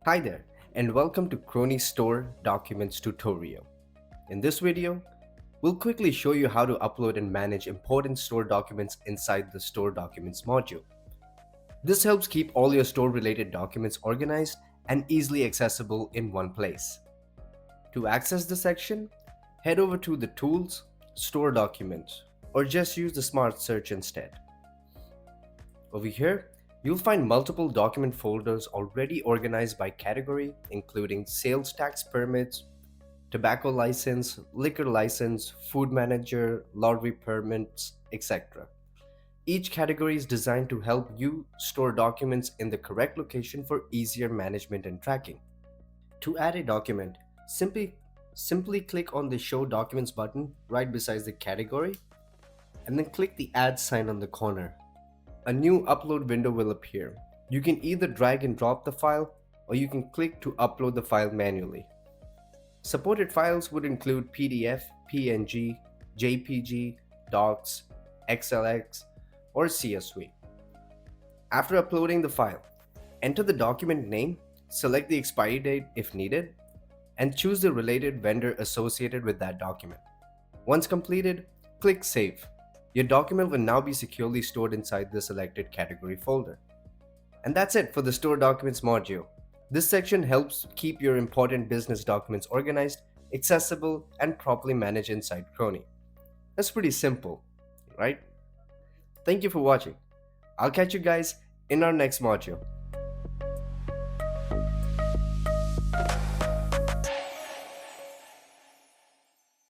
Hi there, and welcome to Crony Store Documents tutorial. In this video, we'll quickly show you how to upload and manage important store documents inside the Store Documents module. This helps keep all your store-related documents organized and easily accessible in one place. To access the section, head over to the Tools, Store Documents, or just use the Smart Search instead. Over here, you'll find multiple document folders already organized by category, including sales tax permits, tobacco license, liquor license, food manager, lottery permits, etc. Each category is designed to help you store documents in the correct location for easier management and tracking. To add a document, simply click on the Show Documents button right beside the category and then click the Add sign on the corner. A new upload window will appear. You can either drag and drop the file or you can click to upload the file manually. Supported files would include PDF, PNG, JPG, Docs, XLX, or CSV. After uploading the file, enter the document name, select the expiry date if needed, and choose the related vendor associated with that document. Once completed, click Save. Your document will now be securely stored inside the selected category folder. And that's it for the Store Documents module. This section helps keep your important business documents organized, accessible, and properly managed inside Crony. That's pretty simple, right? Thank you for watching. I'll catch you guys in our next module.